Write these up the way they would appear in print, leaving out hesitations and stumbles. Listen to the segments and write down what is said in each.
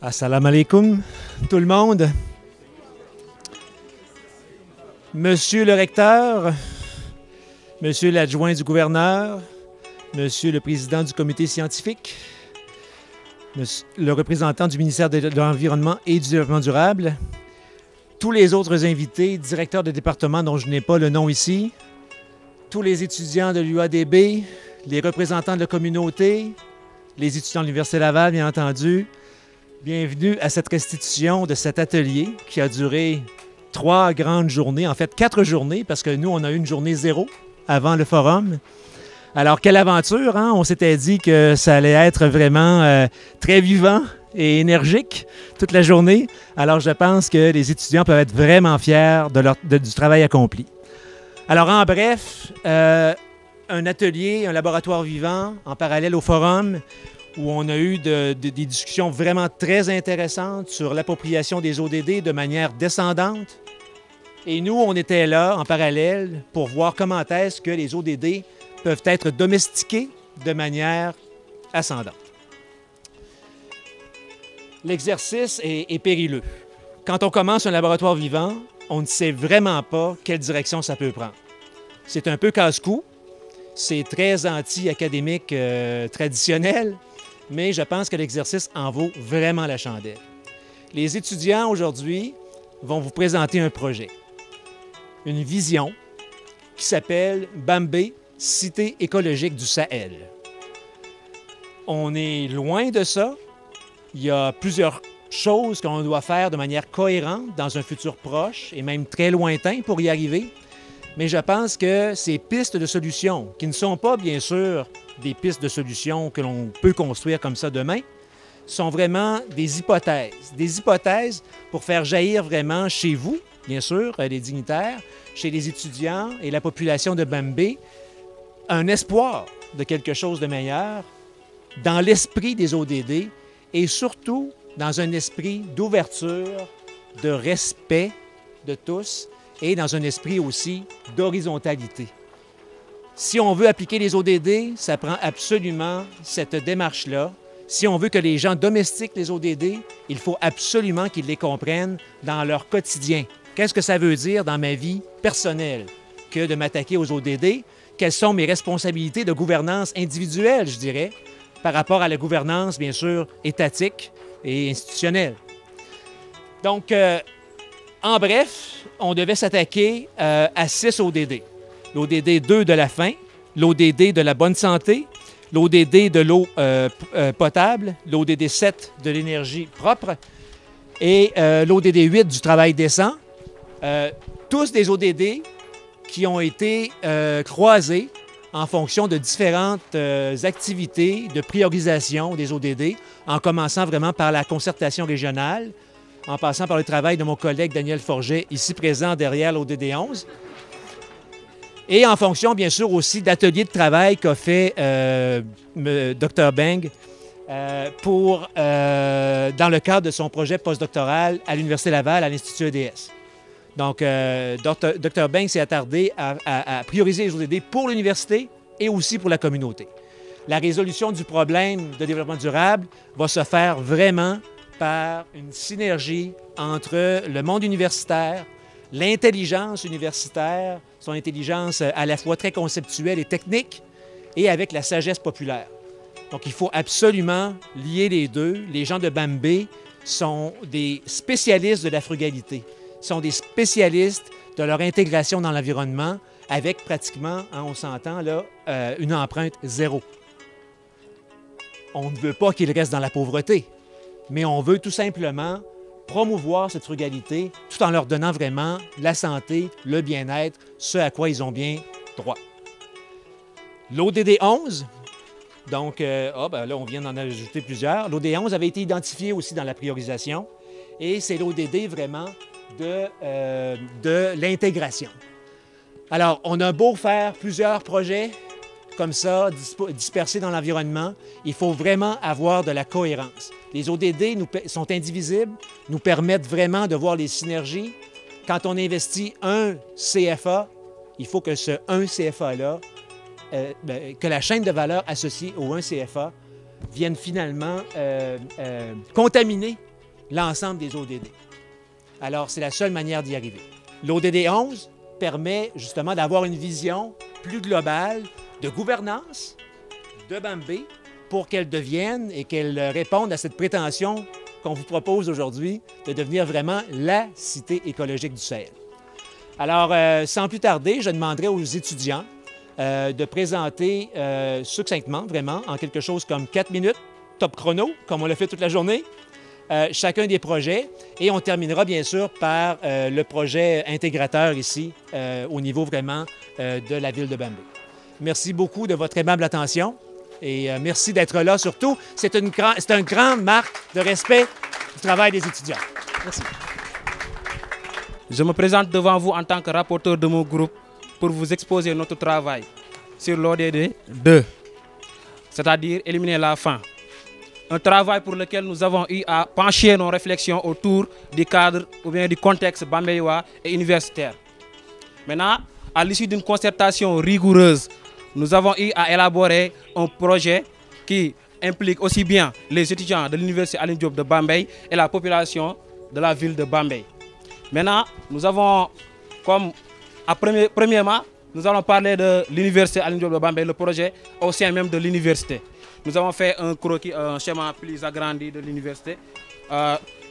Assalamu alaikum, tout le monde. Monsieur le recteur, monsieur l'adjoint du gouverneur, monsieur le président du comité scientifique, le représentant du ministère de l'Environnement et du Développement durable, tous les autres invités, directeurs de département dont je n'ai pas le nom ici, tous les étudiants de l'UADB, les représentants de la communauté, les étudiants de l'Université Laval, bien entendu. Bienvenue à cette restitution de cet atelier qui a duré 3 grandes journées, en fait 4 journées, parce que nous, on a eu une journée 0 avant le forum. Alors, quelle aventure, hein? On s'était dit que ça allait être vraiment très vivant et énergique toute la journée. Alors, je pense que les étudiants peuvent être vraiment fiers du travail accompli. Alors, en bref, un atelier, un laboratoire vivant en parallèle au forum, où on a eu des discussions vraiment très intéressantes sur l'appropriation des ODD de manière descendante. Et nous, on était là en parallèle pour voir comment est-ce que les ODD peuvent être domestiqués de manière ascendante. L'exercice est périlleux. Quand on commence un laboratoire vivant, on ne sait vraiment pas quelle direction ça peut prendre. C'est un peu casse-cou, c'est très anti-académique traditionnel, mais je pense que l'exercice en vaut vraiment la chandelle. Les étudiants aujourd'hui vont vous présenter un projet, une vision qui s'appelle Bambé, Cité écologique du Sahel. On est loin de ça. Il y a plusieurs choses qu'on doit faire de manière cohérente dans un futur proche et même très lointain pour y arriver. Mais je pense que ces pistes de solutions, qui ne sont pas, bien sûr, des pistes de solutions que l'on peut construire comme ça demain, sont vraiment des hypothèses pour faire jaillir vraiment chez vous, bien sûr, les dignitaires, chez les étudiants et la population de Bambé, un espoir de quelque chose de meilleur dans l'esprit des ODD et surtout dans un esprit d'ouverture, de respect de tous et dans un esprit aussi d'horizontalité. Si on veut appliquer les ODD, ça prend absolument cette démarche-là. Si on veut que les gens domestiquent les ODD, il faut absolument qu'ils les comprennent dans leur quotidien. Qu'est-ce que ça veut dire dans ma vie personnelle que de m'attaquer aux ODD? Quelles sont mes responsabilités de gouvernance individuelle, je dirais, par rapport à la gouvernance, bien sûr, étatique et institutionnelle. Donc, en bref, on devait s'attaquer à 6 ODD. L'ODD 2 de la faim, l'ODD de la bonne santé, l'ODD de l'eau potable, l'ODD 7 de l'énergie propre et l'ODD 8 du travail décent. Tous des ODD qui ont été croisés en fonction de différentes activités de priorisation des ODD, en commençant vraiment par la concertation régionale, en passant par le travail de mon collègue Daniel Forget, ici présent derrière l'ODD 11, et en fonction, bien sûr, aussi d'ateliers de travail qu'a fait Dr Beng dans le cadre de son projet postdoctoral à l'Université Laval, à l'Institut EDS. Donc, Dr Beng s'est attardé à prioriser les ODD pour l'université et aussi pour la communauté. La résolution du problème de développement durable va se faire vraiment par une synergie entre le monde universitaire, l'intelligence universitaire, son intelligence à la fois très conceptuelle et technique, et avec la sagesse populaire. Donc, il faut absolument lier les deux. Les gens de Bambé sont des spécialistes de la frugalité, sont des spécialistes de leur intégration dans l'environnement avec pratiquement, hein, on s'entend là, une empreinte 0. On ne veut pas qu'ils restent dans la pauvreté, mais on veut tout simplement promouvoir cette frugalité tout en leur donnant vraiment la santé, le bien-être, ce à quoi ils ont bien droit. L'ODD 11, donc, là, on vient d'en ajouter plusieurs. L'ODD 11 avait été identifié aussi dans la priorisation et c'est l'ODD vraiment de l'intégration. Alors, on a beau faire plusieurs projets comme ça, dispersés dans l'environnement, il faut vraiment avoir de la cohérence. Les ODD sont indivisibles, nous permettent vraiment de voir les synergies. Quand on investit un CFA, il faut que ce 1 CFA-là, que la chaîne de valeur associée au 1 CFA vienne finalement contaminer l'ensemble des ODD. Alors, c'est la seule manière d'y arriver. L'ODD 11 permet justement d'avoir une vision plus globale de gouvernance de Bambey pour qu'elle devienne et qu'elle réponde à cette prétention qu'on vous propose aujourd'hui de devenir vraiment la cité écologique du Sahel. Alors, sans plus tarder, je demanderai aux étudiants de présenter succinctement, vraiment, en quelque chose comme 4 minutes, top chrono, comme on l'a fait toute la journée, chacun des projets. Et on terminera, bien sûr, par le projet intégrateur ici, au niveau vraiment de la ville de Bambey. Merci beaucoup de votre aimable attention et merci d'être là surtout. C'est un grand marque de respect du travail des étudiants. Merci. Je me présente devant vous en tant que rapporteur de mon groupe pour vous exposer notre travail sur l'ODD 2, c'est-à-dire éliminer la faim. Un travail pour lequel nous avons eu à pencher nos réflexions autour du cadre ou bien du contexte bambéyois et universitaire. Maintenant, à l'issue d'une concertation rigoureuse, nous avons eu à élaborer un projet qui implique aussi bien les étudiants de l'Université Alioune Diop de Bambey et la population de la ville de Bambey. Maintenant, nous avons, premièrement, nous allons parler de l'Université Alioune Diop de Bambey, le projet au sein même de l'université. Nous avons fait un croquis, un schéma plus agrandi de l'université.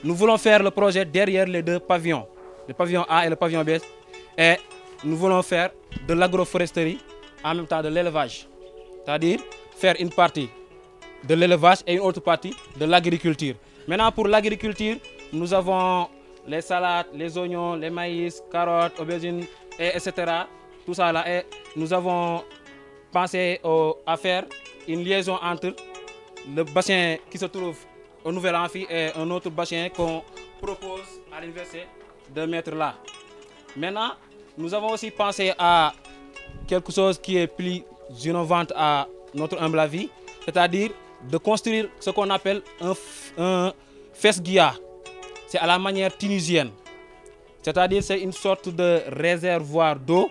Nous voulons faire le projet derrière les deux pavillons, le pavillon A et le pavillon B. Et nous voulons faire de l'agroforesterie en même temps de l'élevage. C'est-à-dire faire une partie de l'élevage et une autre partie de l'agriculture. Maintenant, pour l'agriculture, nous avons les salades, les oignons, les maïs, carottes, aubergines, etc. Tout ça là. Et nous avons pensé à faire une liaison entre le bassin qui se trouve au Nouvel Amphi et un autre bassin qu'on propose à l'université de mettre là. Maintenant, nous avons aussi pensé à quelque chose qui est plus innovant à notre humble avis, c'est-à-dire de construire ce qu'on appelle un fesguia. C'est à la manière tunisienne. C'est-à-dire c'est une sorte de réservoir d'eau.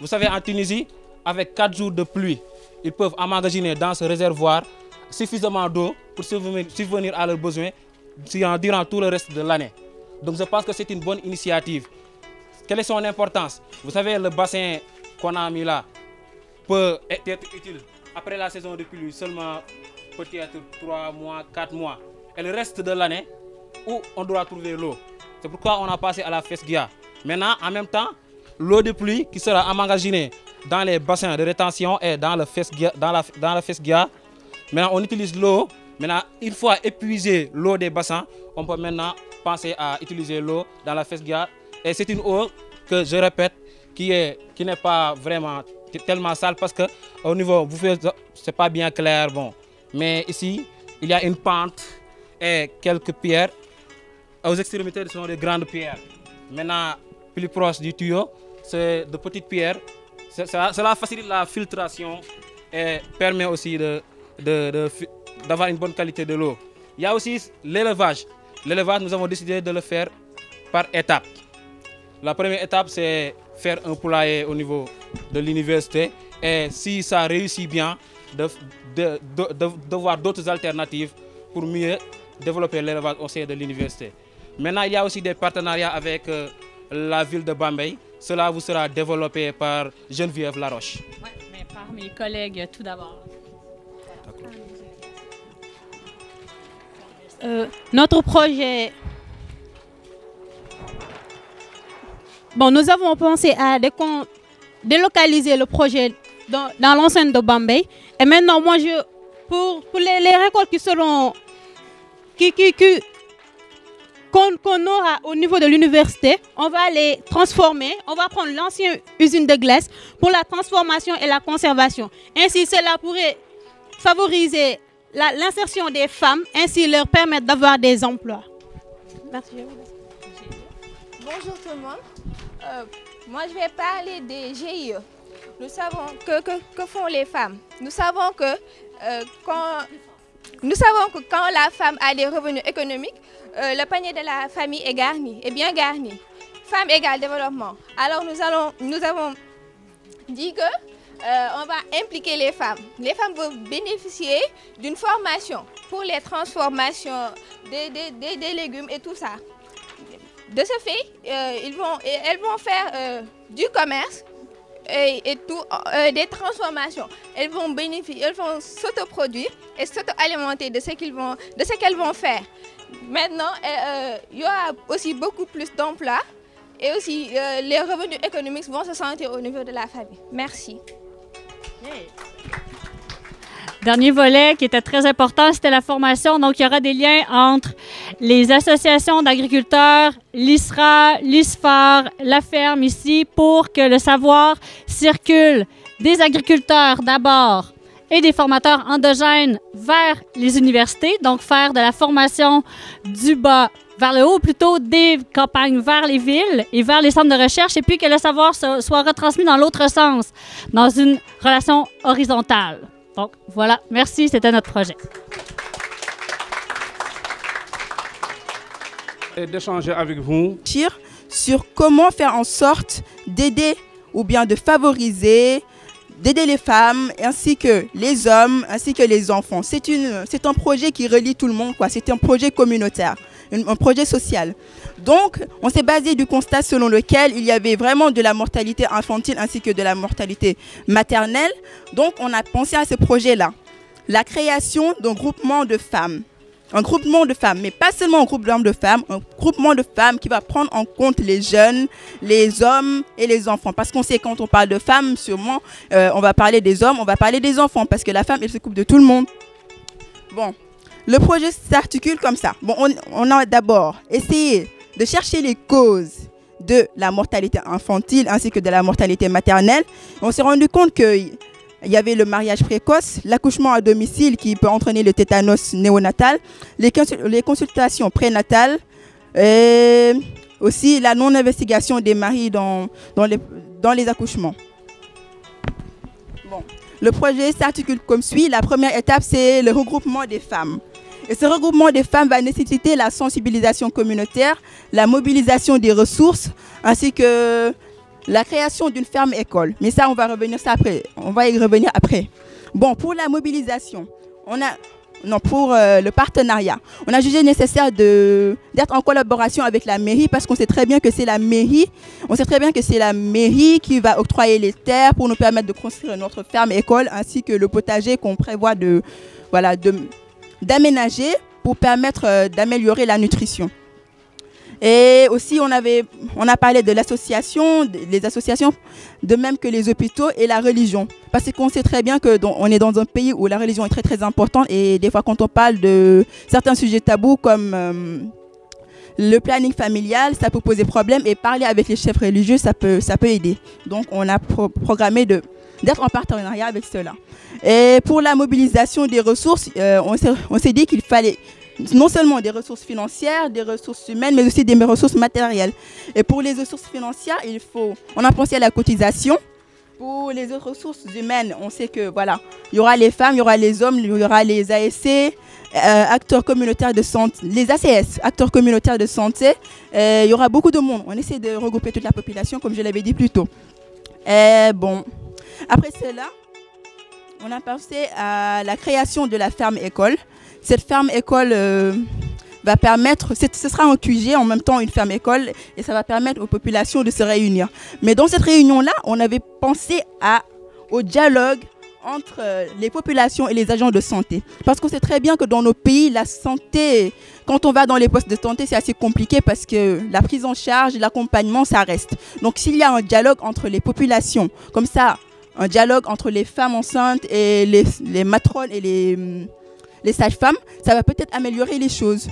Vous savez, en Tunisie, avec 4 jours de pluie, ils peuvent emmagasiner dans ce réservoir suffisamment d'eau pour subvenir à leurs besoins durant tout le reste de l'année. Donc je pense que c'est une bonne initiative. Quelle est son importance? Vous savez, le bassin qu'on a mis là peut être utile après la saison de pluie seulement peut-être 3 mois, 4 mois. Et le reste de l'année, où on doit trouver l'eau. C'est pourquoi on a passé à la fesguia. Maintenant, en même temps, l'eau de pluie qui sera emmagasinée dans les bassins de rétention et dans le fesguia. Maintenant, on utilise l'eau. Maintenant, une fois épuisé l'eau des bassins, on peut maintenant penser à utiliser l'eau dans la fesguia. Et c'est une eau que, je répète, qui n'est pas vraiment tellement sale parce que au niveau, c'est pas bien clair, bon. Mais ici, il y a une pente et quelques pierres. Aux extrémités, ce sont des grandes pierres. Maintenant, plus proche du tuyau, c'est de petites pierres. Cela facilite la filtration et permet aussi d'avoir une bonne qualité de l'eau. Il y a aussi l'élevage. L'élevage, nous avons décidé de le faire par étapes. La première étape, c'est faire un poulailler au niveau de l'université. Et si ça réussit bien, de voir d'autres alternatives pour mieux développer l'élevage au sein de l'université. Maintenant, il y a aussi des partenariats avec la ville de Bambey. Cela vous sera développé par Geneviève Laroche. Oui, mais par mes collègues tout d'abord. Notre projet... Bon, nous avons pensé à délocaliser le projet dans l'enceinte de Bambey. Et maintenant, moi, pour les récoltes qui seront... qu'on aura au niveau de l'université, on va les transformer. On va prendre l'ancienne usine de glace pour la transformation et la conservation. Ainsi, cela pourrait favoriser l'insertion des femmes, ainsi leur permettre d'avoir des emplois. Merci. Bonjour tout le monde. Moi, je vais parler des GIE. Nous savons que font les femmes. Nous savons que quand la femme a des revenus économiques, le panier de la famille est garni, est bien garni. Femme égale développement. Alors nous avons dit que on va impliquer les femmes. Les femmes vont bénéficier d'une formation pour les transformations des légumes et tout ça. De ce fait, elles vont faire du commerce et tout, des transformations. Elles vont bénéficier, elles vont s'autoproduire et s'auto-alimenter de ce qu'elles vont faire. Maintenant, il y aura aussi beaucoup plus d'emplois et aussi les revenus économiques vont se sentir au niveau de la famille. Merci. Dernier volet qui était très important, c'était la formation. Donc, il y aura des liens entre les associations d'agriculteurs, l'ISRA, l'ISFAR, la ferme ici, pour que le savoir circule des agriculteurs d'abord et des formateurs endogènes vers les universités. Donc, faire de la formation du bas vers le haut, plutôt des campagnes vers les villes et vers les centres de recherche, et puis que le savoir soit retransmis dans l'autre sens, dans une relation horizontale. Donc, voilà, merci, c'était notre projet. Et d'échanger avec vous sur comment faire en sorte d'aider ou bien de favoriser, d'aider les femmes ainsi que les hommes, ainsi que les enfants. C'est un projet qui relie tout le monde, quoi. C'est un projet communautaire, un projet social. Donc, on s'est basé du constat selon lequel il y avait vraiment de la mortalité infantile ainsi que de la mortalité maternelle. Donc, on a pensé à ce projet-là, la création d'un groupement de femmes. Un groupement de femmes, mais pas seulement un groupement de femmes, un groupement de femmes qui va prendre en compte les jeunes, les hommes et les enfants. Parce qu'on sait quand on parle de femmes, sûrement, on va parler des hommes, on va parler des enfants, parce que la femme, elle s'occupe de tout le monde. Bon, le projet s'articule comme ça. Bon, on a d'abord essayé de chercher les causes de la mortalité infantile ainsi que de la mortalité maternelle. On s'est rendu compte qu'il y avait le mariage précoce, l'accouchement à domicile qui peut entraîner le tétanos néonatal, les consultations prénatales et aussi la non-investigation des maris dans les accouchements. Bon. Le projet s'articule comme suit. La première étape, c'est le regroupement des femmes. Et ce regroupement des femmes va nécessiter la sensibilisation communautaire, la mobilisation des ressources, ainsi que la création d'une ferme-école. Mais ça, on va y revenir après. Bon, pour la mobilisation, pour le partenariat, on a jugé nécessaire d'être en collaboration avec la mairie parce qu'on sait très bien que c'est la mairie, qui va octroyer les terres pour nous permettre de construire notre ferme-école ainsi que le potager qu'on prévoit d'aménager pour permettre d'améliorer la nutrition. Et aussi, on a parlé de les associations, de même que les hôpitaux et la religion. Parce qu'on sait très bien qu'on est dans un pays où la religion est très très importante et des fois quand on parle de certains sujets tabous comme le planning familial, ça peut poser problème et parler avec les chefs religieux, ça peut aider. Donc on a programmé d'être en partenariat avec cela. Et pour la mobilisation des ressources, on s'est dit qu'il fallait non seulement des ressources financières, des ressources humaines, mais aussi des ressources matérielles. Et pour les ressources financières, on a pensé à la cotisation. Pour les autres ressources humaines, on sait que voilà, il y aura les femmes, il y aura les hommes, il y aura les ASC, acteurs communautaires de santé, les ACS, acteurs communautaires de santé. Il y aura beaucoup de monde. On essaie de regrouper toute la population, comme je l'avais dit plus tôt. Bon, après cela, on a pensé à la création de la ferme-école. Cette ferme-école va permettre, ce sera un QG, en même temps une ferme-école, et ça va permettre aux populations de se réunir. Mais dans cette réunion-là, on avait pensé au dialogue entre les populations et les agents de santé. Parce qu'on sait très bien que dans nos pays, la santé, quand on va dans les postes de santé, c'est assez compliqué parce que la prise en charge, l'accompagnement, ça reste. Donc s'il y a un dialogue entre les populations, comme ça, un dialogue entre les femmes enceintes et les matrones et les sages-femmes, ça va peut-être améliorer les choses.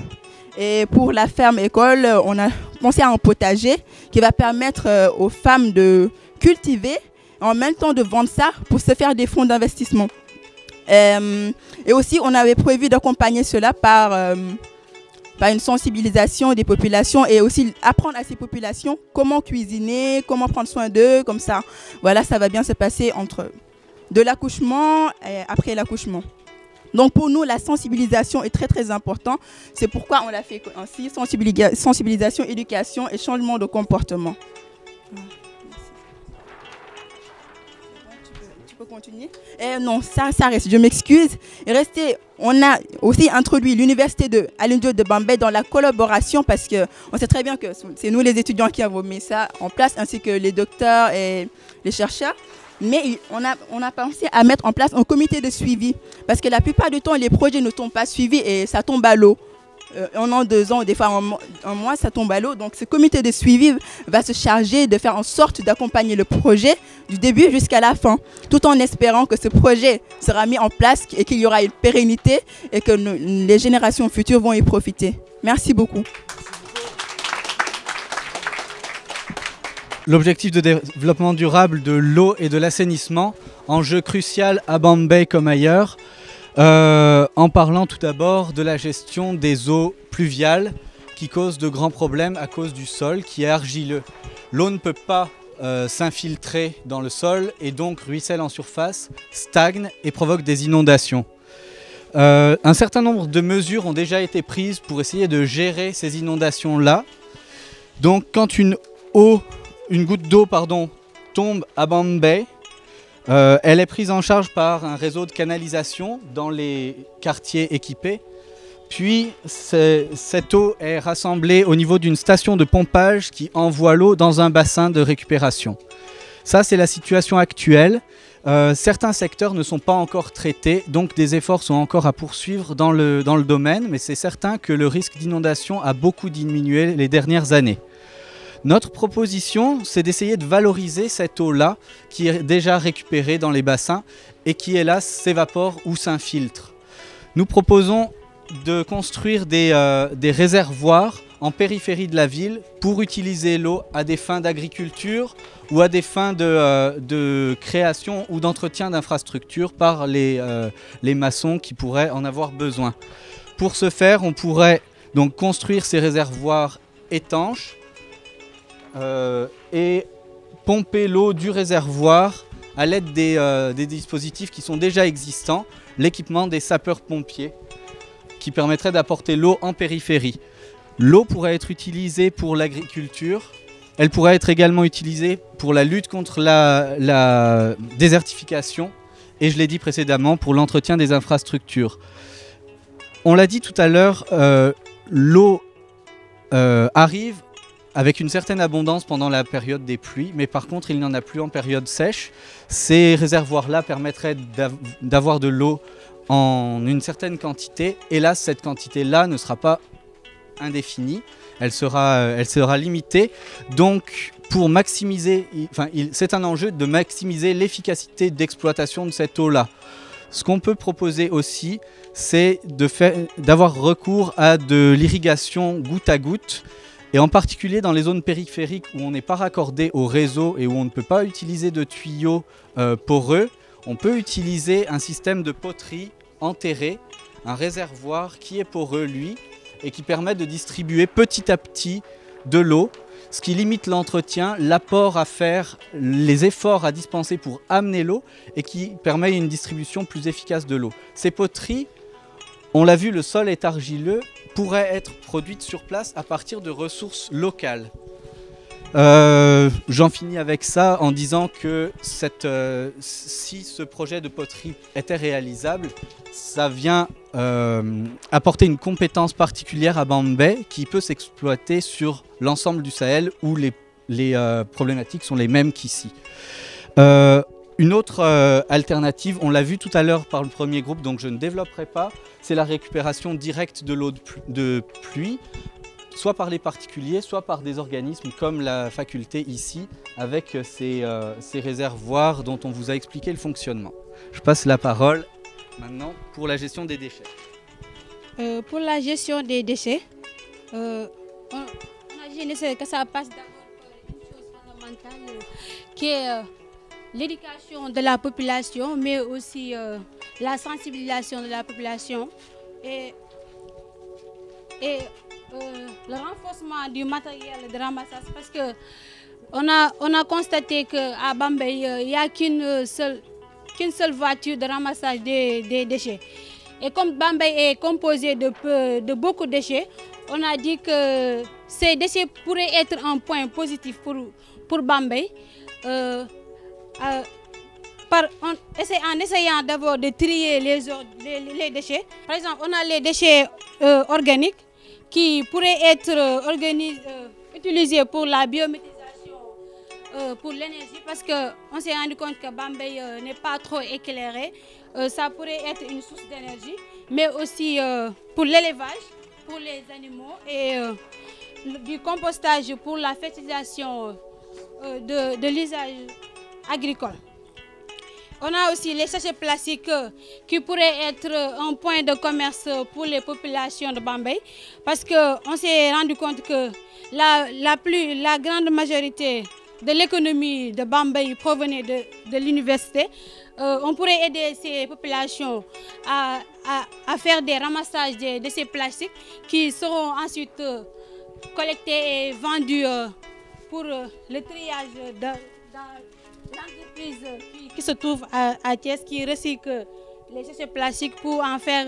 Et pour la ferme-école, on a pensé à un potager qui va permettre aux femmes de cultiver et en même temps de vendre ça pour se faire des fonds d'investissement. Et aussi, on avait prévu d'accompagner cela par une sensibilisation des populations et aussi apprendre à ces populations comment cuisiner, comment prendre soin d'eux, comme ça. Voilà, ça va bien se passer de l'accouchement et après l'accouchement. Donc pour nous, la sensibilisation est très très importante. C'est pourquoi on l'a fait ainsi, sensibilisation, éducation et changement de comportement. peux continuer. Non, ça reste, je m'excuse. On a aussi introduit l'université de Alioune Diop de Bambey dans la collaboration parce qu'on sait très bien que c'est nous les étudiants qui avons mis ça en place, ainsi que les docteurs et les chercheurs. Mais on a pensé à mettre en place un comité de suivi parce que la plupart du temps, les projets ne sont pas suivis et ça tombe à l'eau. 1 an, 2 ans, des fois un mois, ça tombe à l'eau. Donc ce comité de suivi va se charger de faire en sorte d'accompagner le projet du début jusqu'à la fin, tout en espérant que ce projet sera mis en place et qu'il y aura une pérennité et que les générations futures vont y profiter. Merci beaucoup. L'objectif de développement durable de l'eau et de l'assainissement, enjeu crucial à Bambey comme ailleurs, en parlant tout d'abord de la gestion des eaux pluviales qui causent de grands problèmes à cause du sol qui est argileux. L'eau ne peut pas s'infiltrer dans le sol et donc ruisselle en surface, stagne et provoque des inondations. Un certain nombre de mesures ont déjà été prises pour essayer de gérer ces inondations-là. Donc quand une goutte d'eau tombe à Bambey, elle est prise en charge par un réseau de canalisation dans les quartiers équipés. Puis cette eau est rassemblée au niveau d'une station de pompage qui envoie l'eau dans un bassin de récupération. Ça, c'est la situation actuelle. Certains secteurs ne sont pas encore traités, donc des efforts sont encore à poursuivre dans le domaine, mais c'est certain que le risque d'inondation a beaucoup diminué les dernières années. Notre proposition, c'est d'essayer de valoriser cette eau-là qui est déjà récupérée dans les bassins et qui, hélas, s'évapore ou s'infiltre. Nous proposons de construire des réservoirs en périphérie de la ville pour utiliser l'eau à des fins d'agriculture ou à des fins de création ou d'entretien d'infrastructures par les maçons qui pourraient en avoir besoin. Pour ce faire, on pourrait donc construire ces réservoirs étanches et pomper l'eau du réservoir à l'aide des dispositifs qui sont déjà existants, l'équipement des sapeurs-pompiers qui permettrait d'apporter l'eau en périphérie. L'eau pourrait être utilisée pour l'agriculture, elle pourrait être également utilisée pour la lutte contre la désertification et, je l'ai dit précédemment, pour l'entretien des infrastructures. On l'a dit tout à l'heure, l'eau arrive avec une certaine abondance pendant la période des pluies, mais par contre il n'y en a plus en période sèche. Ces réservoirs-là permettraient d'avoir de l'eau en une certaine quantité. Hélas, cette quantité-là ne sera pas indéfinie, elle sera limitée. Donc pour maximiser, c'est un enjeu de maximiser l'efficacité d'exploitation de cette eau-là. Ce qu'on peut proposer aussi, c'est d'avoir recours à de l'irrigation goutte à goutte, et en particulier dans les zones périphériques où on n'est pas raccordé au réseau et où on ne peut pas utiliser de tuyaux poreux, on peut utiliser un système de poterie enterré, un réservoir qui est poreux lui, et qui permet de distribuer petit à petit de l'eau, ce qui limite l'entretien, l'apport à faire, les efforts à dispenser pour amener l'eau, et qui permet une distribution plus efficace de l'eau. Ces poteries, on l'a vu, le sol est argileux, pourraient être produites sur place à partir de ressources locales. J'en finis avec ça en disant que si ce projet de poterie était réalisable, ça vient apporter une compétence particulière à Bambey qui peut s'exploiter sur l'ensemble du Sahel où les problématiques sont les mêmes qu'ici. Une autre alternative, on l'a vu tout à l'heure par le premier groupe, donc je ne développerai pas, c'est la récupération directe de l'eau de pluie, soit par les particuliers, soit par des organismes comme la faculté ici, avec ces réservoirs dont on vous a expliqué le fonctionnement. Je passe la parole maintenant pour la gestion des déchets. Pour la gestion des déchets, on a dit que ça passe d'abord par une chose fondamentale qui est l'éducation de la population, mais aussi la sensibilisation de la population et le renforcement du matériel de ramassage, parce que on a constaté qu'à Bambey, il n'y a qu'une seule voiture de ramassage des déchets. Et comme Bambey est composé de beaucoup de déchets, on a dit que ces déchets pourraient être un point positif pour Bambey. en essayant d'abord de trier les déchets. Par exemple, on a les déchets organiques qui pourraient être utilisés pour la biométhanisation, pour l'énergie, parce qu'on s'est rendu compte que Bambey n'est pas trop éclairé. Ça pourrait être une source d'énergie, mais aussi pour l'élevage, pour les animaux, et du compostage pour la fertilisation de l'usage agricole. On a aussi les sachets plastiques qui pourraient être un point de commerce pour les populations de Bambey, parce qu'on s'est rendu compte que la grande majorité de l'économie de Bambey provenait de l'université. On pourrait aider ces populations à faire des ramassages de ces plastiques qui seront ensuite collectés et vendus pour le triage dans l'entreprise qui se trouve à Thiès, qui recycle les déchets plastiques pour en faire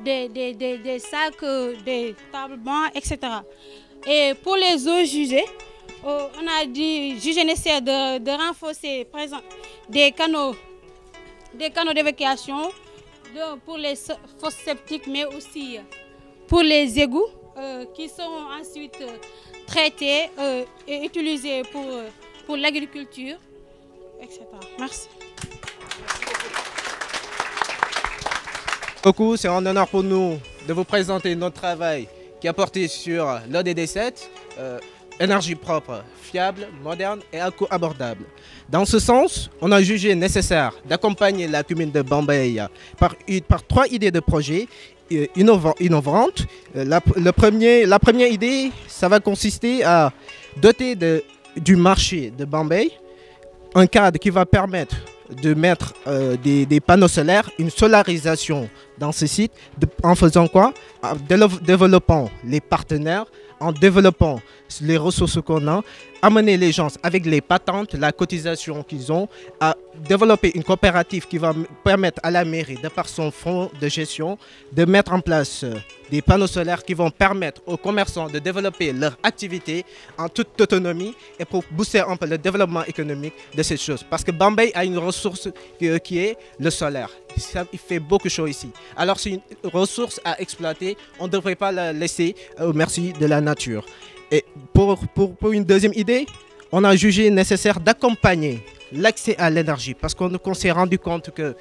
des sacs, des tables bancs, etc. Et pour les eaux jugées, on a dit juger nécessaire de renforcer par exemple, des canaux d'évacuation pour les fosses septiques, mais aussi pour les égouts qui seront ensuite traités et utilisés pour l'agriculture, etc. Merci. Beaucoup, c'est un honneur pour nous de vous présenter notre travail qui a porté sur l'ODD 7, énergie propre, fiable, moderne et à coût abordable. Dans ce sens, on a jugé nécessaire d'accompagner la commune de Bambey par 3 idées de projet innovantes. La première idée, ça va consister à doter du marché de Bambey un cadre qui va permettre de mettre des panneaux solaires, une solarisation dans ce site, en faisant quoi? En développant les partenaires, en développant les ressources qu'on a, amener les gens avec les patentes, la cotisation qu'ils ont, à développer une coopérative qui va permettre à la mairie, de par son fonds de gestion, de mettre en place des panneaux solaires qui vont permettre aux commerçants de développer leur activité en toute autonomie et pour booster un peu le développement économique de cette chose. Parce que Bambey a une ressource qui est le solaire. Il fait beaucoup chaud ici. Alors c'est une ressource à exploiter, on ne devrait pas la laisser au merci de la nature. Et pour une deuxième idée, on a jugé nécessaire d'accompagner l'accès à l'énergie parce qu'on s'est rendu compte que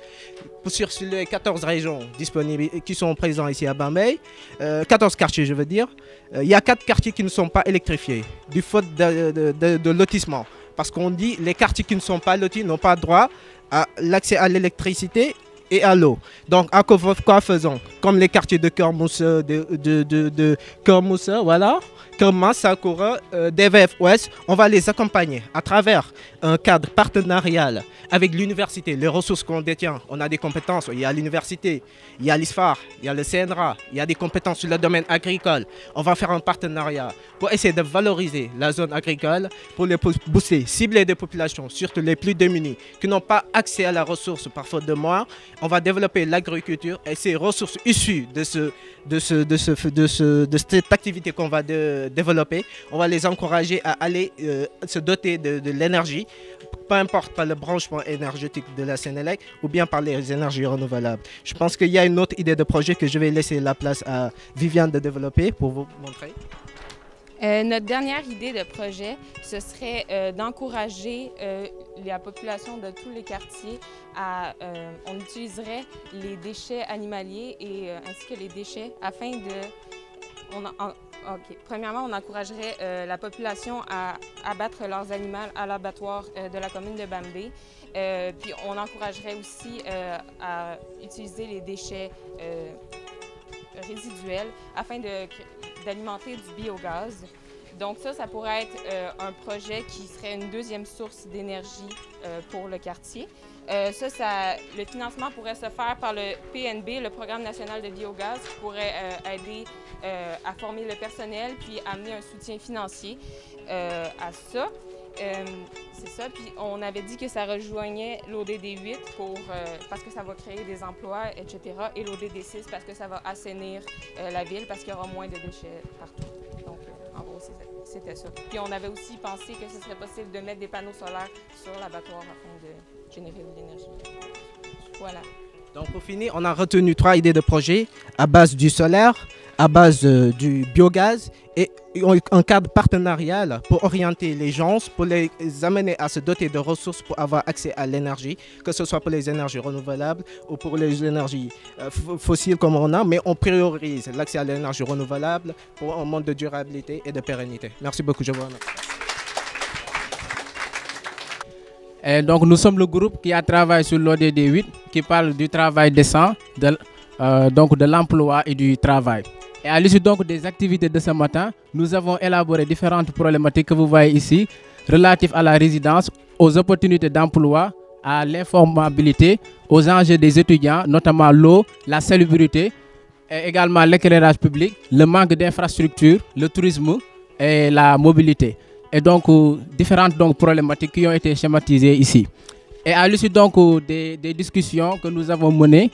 sur les 14 régions disponibles qui sont présentes ici à Bambey, 14 quartiers je veux dire, il y a 4 quartiers qui ne sont pas électrifiés du fait de lotissement. Parce qu'on dit les quartiers qui ne sont pas lotis n'ont pas droit à l'accès à l'électricité et à l'eau. Donc, à quoi faisons? Comme les quartiers de Kermoussa, de Kermoussa, voilà, Kermas, Sakura, DVF Ouest, on va les accompagner à travers un cadre partenarial avec l'université, les ressources qu'on détient. On a des compétences, il y a l'université, il y a l'ISFAR, il y a le CNRA, il y a des compétences sur le domaine agricole. On va faire un partenariat pour essayer de valoriser la zone agricole, pour les booster, cibler des populations, surtout les plus démunies, qui n'ont pas accès à la ressource par faute de moyens. On va développer l'agriculture et ces ressources issues de cette activité qu'on va développer. On va les encourager à aller se doter de l'énergie, peu importe par le branchement énergétique de la Sénélec ou bien par les énergies renouvelables. Je pense qu'il y a une autre idée de projet que je vais laisser la place à Viviane de développer pour vous montrer. Notre dernière idée de projet, ce serait d'encourager la population de tous les quartiers à... on utiliserait les déchets animaliers ainsi que les déchets afin de... Premièrement, on encouragerait la population à abattre leurs animaux à l'abattoir de la commune de Bambey. Puis on encouragerait aussi à utiliser les déchets résiduels afin d'alimenter du biogaz. Donc ça pourrait être un projet qui serait une deuxième source d'énergie pour le quartier. Le financement pourrait se faire par le PNB, le Programme national de biogaz, qui pourrait aider à former le personnel puis amener un soutien financier à ça. C'est ça, puis on avait dit que ça rejoignait l'ODD 8 parce que ça va créer des emplois, etc. Et l'ODD 6 parce que ça va assainir la ville parce qu'il y aura moins de déchets partout. Donc, en gros, c'était ça. Puis on avait aussi pensé que ce serait possible de mettre des panneaux solaires sur l'abattoir afin de générer de l'énergie. Voilà. Donc pour finir, on a retenu 3 idées de projet à base du solaire, à base du biogaz et un cadre partenarial pour orienter les gens, pour les amener à se doter de ressources pour avoir accès à l'énergie, que ce soit pour les énergies renouvelables ou pour les énergies fossiles comme on a, mais on priorise l'accès à l'énergie renouvelable pour un monde de durabilité et de pérennité. Merci beaucoup, je vous remercie. Et donc nous sommes le groupe qui a travaillé sur l'ODD 8 qui parle du travail décent, donc de l'emploi et du travail. Et à l'issue donc des activités de ce matin, nous avons élaboré différentes problématiques que vous voyez ici, relatives à la résidence, aux opportunités d'emploi, à l'informabilité, aux enjeux des étudiants, notamment l'eau, la salubrité, et également l'éclairage public, le manque d'infrastructures, le tourisme et la mobilité. Et donc différentes problématiques qui ont été schématisées ici. Et à l'issue donc des discussions que nous avons menées,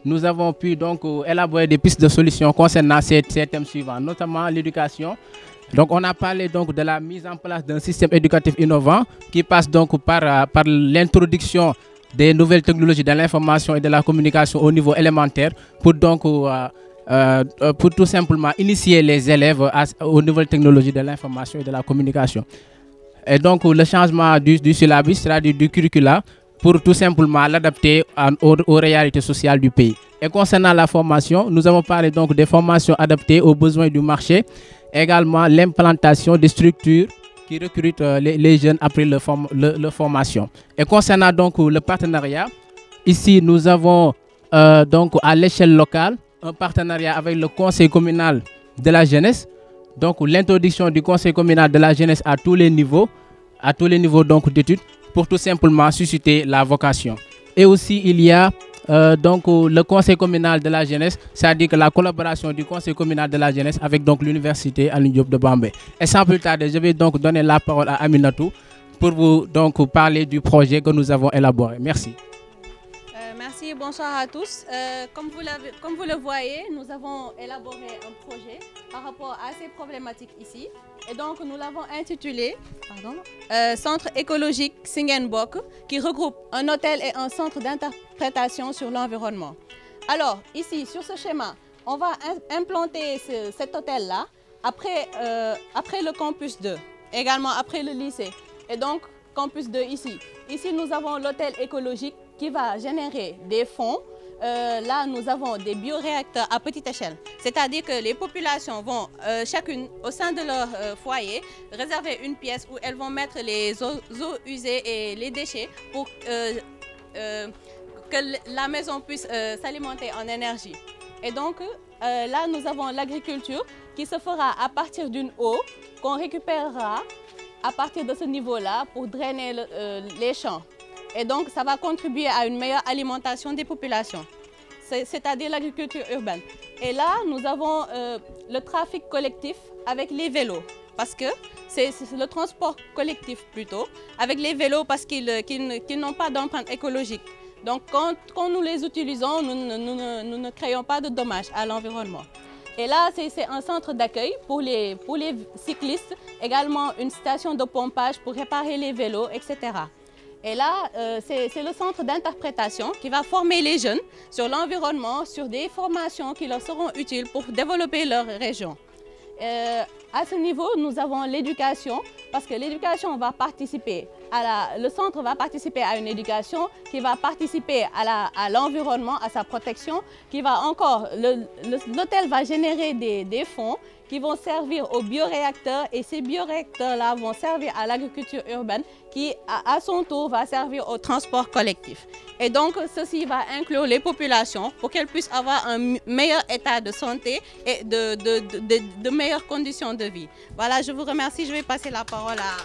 nous avons pu donc élaborer des pistes de solutions concernant ces thèmes suivants, notamment l'éducation. Donc on a parlé donc de la mise en place d'un système éducatif innovant qui passe donc par l'introduction des nouvelles technologies de l'information et de la communication au niveau élémentaire pour donc pour tout simplement initier les élèves aux nouvelles technologies de l'information et de la communication. Et donc le changement du syllabus, c'est-à-dire du curricula, pour tout simplement l'adapter aux réalités sociales du pays. Et concernant la formation, nous avons parlé donc des formations adaptées aux besoins du marché, également l'implantation des structures qui recrutent les jeunes après leur formation. Et concernant donc le partenariat, ici nous avons donc à l'échelle locale un partenariat avec le conseil communal de la jeunesse, donc l'introduction du conseil communal de la jeunesse à tous les niveaux donc d'études, pour tout simplement susciter la vocation. Et aussi il y a donc le conseil communal de la jeunesse, c'est-à-dire que la collaboration du conseil communal de la jeunesse avec donc l'université Alioune Diop de Bambey. Et sans plus tarder, je vais donc donner la parole à Aminatou pour vous donc parler du projet que nous avons élaboré. Merci. Merci, bonsoir à tous. Comme vous le voyez, nous avons élaboré un projet par rapport à ces problématiques ici. Et donc, nous l'avons intitulé Centre écologique Singenbok, qui regroupe un hôtel et un centre d'interprétation sur l'environnement. Alors, ici, sur ce schéma, on va implanter cet hôtel-là après le campus 2, également après le lycée. Et donc, campus 2 ici. Ici, nous avons l'hôtel écologique qui va générer des fonds. Là, nous avons des bioréacteurs à petite échelle. C'est-à-dire que les populations vont chacune, au sein de leur foyer, réserver une pièce où elles vont mettre les eaux usées et les déchets pour que la maison puisse s'alimenter en énergie. Et donc, là, nous avons l'agriculture qui se fera à partir d'une eau qu'on récupérera à partir de ce niveau-là pour drainer les champs. Et donc, ça va contribuer à une meilleure alimentation des populations, c'est-à-dire l'agriculture urbaine. Et là, nous avons le trafic collectif avec les vélos, parce que c'est le transport collectif plutôt, avec les vélos parce qu'ils n'ont pas d'empreinte écologique. Donc, quand nous les utilisons, nous ne créons pas de dommages à l'environnement. Et là, c'est un centre d'accueil pour les cyclistes, également une station de pompage pour réparer les vélos, etc. Et là, c'est le centre d'interprétation qui va former les jeunes sur l'environnement, sur des formations qui leur seront utiles pour développer leur région. À ce niveau, nous avons l'éducation, parce que l'éducation va participer le centre va participer à une éducation qui va participer à l'environnement, à sa protection, qui va encore, l'hôtel va générer des fonds qui vont servir aux bioréacteurs et ces bioréacteurs-là vont servir à l'agriculture urbaine qui, à son tour, va servir au transport collectif. Et donc, ceci va inclure les populations pour qu'elles puissent avoir un meilleur état de santé et de meilleures conditions de vie. Voilà, je vous remercie. Je vais passer la parole à...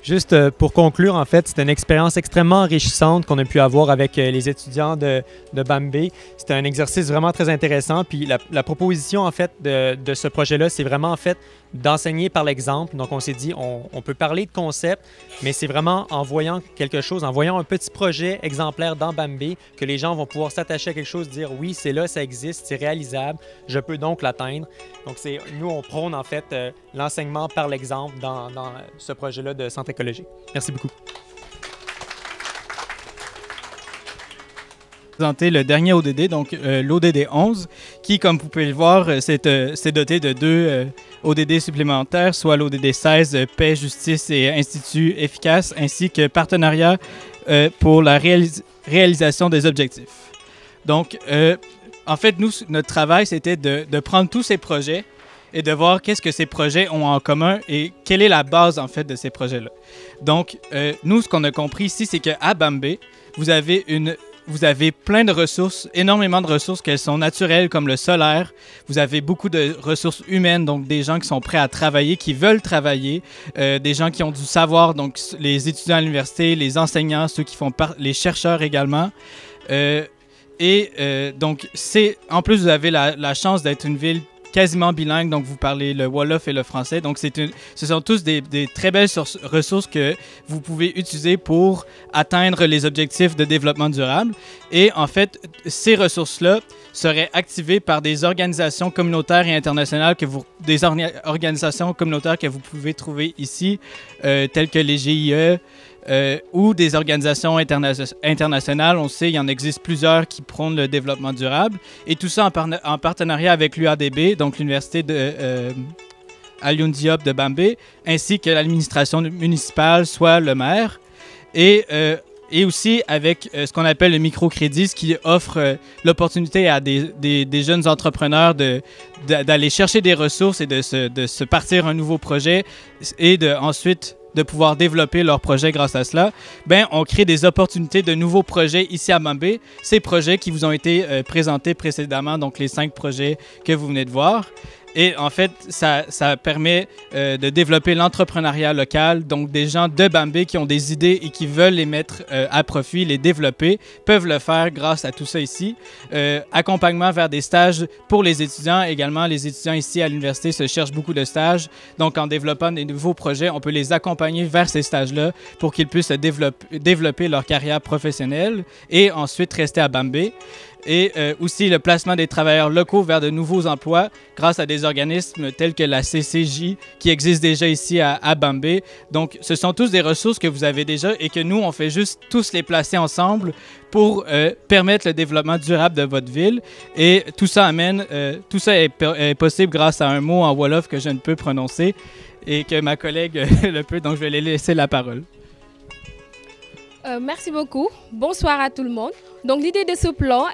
Juste pour conclure, en fait, c'était une expérience extrêmement enrichissante qu'on a pu avoir avec les étudiants de Bambey. C'était un exercice vraiment très intéressant. Puis la proposition, en fait, de ce projet-là, c'est vraiment, en fait, d'enseigner par l'exemple. Donc, on s'est dit, on peut parler de concept, mais c'est vraiment en voyant quelque chose, en voyant un petit projet exemplaire dans Bambey, que les gens vont pouvoir s'attacher à quelque chose, dire oui, c'est là, ça existe, c'est réalisable, je peux donc l'atteindre. Donc, nous, on prône, en fait, l'enseignement par l'exemple dans ce projet-là de centre écologique. Merci beaucoup. Présenter le dernier ODD, donc l'ODD 11, qui, comme vous pouvez le voir, s'est doté de 2 ODD supplémentaires, soit l'ODD 16, Paix, Justice et Instituts efficaces, ainsi que Partenariat pour la réalisation des objectifs. Donc, en fait, nous, notre travail, c'était de prendre tous ces projets et de voir qu'est-ce que ces projets ont en commun et quelle est la base, en fait, de ces projets-là. Donc, nous, ce qu'on a compris ici, c'est qu'à Bambey, vous avez plein de ressources, énormément de ressources qu'elles sont naturelles, comme le solaire. Vous avez beaucoup de ressources humaines, donc des gens qui sont prêts à travailler, qui veulent travailler, des gens qui ont du savoir, donc les étudiants à l'université, les enseignants, ceux qui font les chercheurs également. Donc, en plus, vous avez la chance d'être une ville quasiment bilingue, donc vous parlez le Wolof et le français. Donc, ce sont tous des très belles ressources que vous pouvez utiliser pour atteindre les objectifs de développement durable. Et en fait, ces ressources-là seraient activées par des organisations communautaires et internationales, organisations communautaires que vous pouvez trouver ici, telles que les GIE, ou des organisations internationales. On sait, il y en existe plusieurs qui prônent le développement durable. Et tout ça en partenariat avec l'UADB, donc l'Université Alioune Diop de Bambey, ainsi que l'administration municipale, soit le maire. Et aussi avec ce qu'on appelle le microcrédit, ce qui offre l'opportunité à des jeunes entrepreneurs d'aller chercher des ressources et de se partir un nouveau projet et ensuite de pouvoir développer leur projet grâce à cela. On crée des opportunités de nouveaux projets ici à Bambey. Ces projets qui vous ont été présentés précédemment, donc les 5 projets que vous venez de voir. Et en fait, ça permet de développer l'entrepreneuriat local. Donc, des gens de Bambey qui ont des idées et qui veulent les mettre à profit, les développer, peuvent le faire grâce à tout ça ici. Accompagnement vers des stages pour les étudiants. Également, les étudiants ici à l'université se cherchent beaucoup de stages. Donc, en développant des nouveaux projets, on peut les accompagner vers ces stages-là pour qu'ils puissent développer leur carrière professionnelle et ensuite rester à Bambey. Et aussi le placement des travailleurs locaux vers de nouveaux emplois grâce à des organismes tels que la CCJ qui existe déjà ici à Bambey. Donc, ce sont tous des ressources que vous avez déjà et que nous, on fait juste tous les placer ensemble pour permettre le développement durable de votre ville. Et tout ça est possible grâce à un mot en Wolof que je ne peux prononcer et que ma collègue le peut, donc je vais lui laisser la parole. Merci beaucoup. Bonsoir à tout le monde. Donc l'idée de ce plan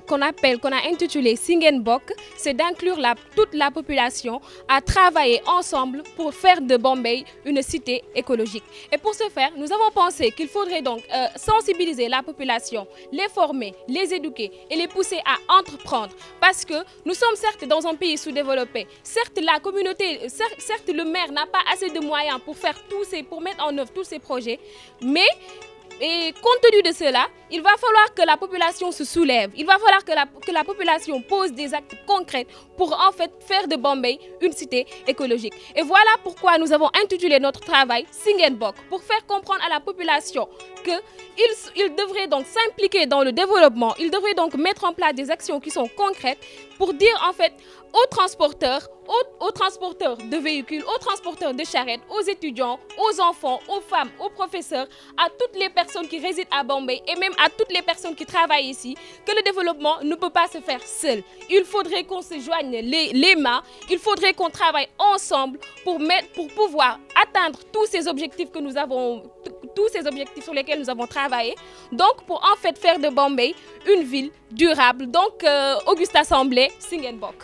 qu'on a intitulé Singenbok, c'est d'inclure toute la population à travailler ensemble pour faire de Bambey une cité écologique. Et pour ce faire, nous avons pensé qu'il faudrait donc sensibiliser la population, les former, les éduquer et les pousser à entreprendre. Parce que nous sommes certes dans un pays sous-développé. Certes, la communauté, certes le maire n'a pas assez de moyens pour mettre en œuvre tous ces projets, mais et compte tenu de cela, il va falloir que la population se soulève. Il va falloir que la population pose des actes concrets pour en fait faire de Bambey une cité écologique. Et voilà pourquoi nous avons intitulé notre travail Singenbok, pour faire comprendre à la population qu'il devrait donc s'impliquer dans le développement. Il devrait donc mettre en place des actions qui sont concrètes pour dire en fait aux transporteurs de véhicules, aux transporteurs de charrettes, aux étudiants, aux enfants, aux femmes, aux professeurs, à toutes les personnes qui résident à Bambey et même à toutes les personnes qui travaillent ici, que le développement ne peut pas se faire seul. Il faudrait qu'on se joigne les mains, il faudrait qu'on travaille ensemble pour pouvoir atteindre tous ces objectifs que nous avons, tous ces objectifs sur lesquels nous avons travaillé. Donc, pour en fait faire de Bambey une ville durable. Donc, Auguste Assemblée, Singenbok.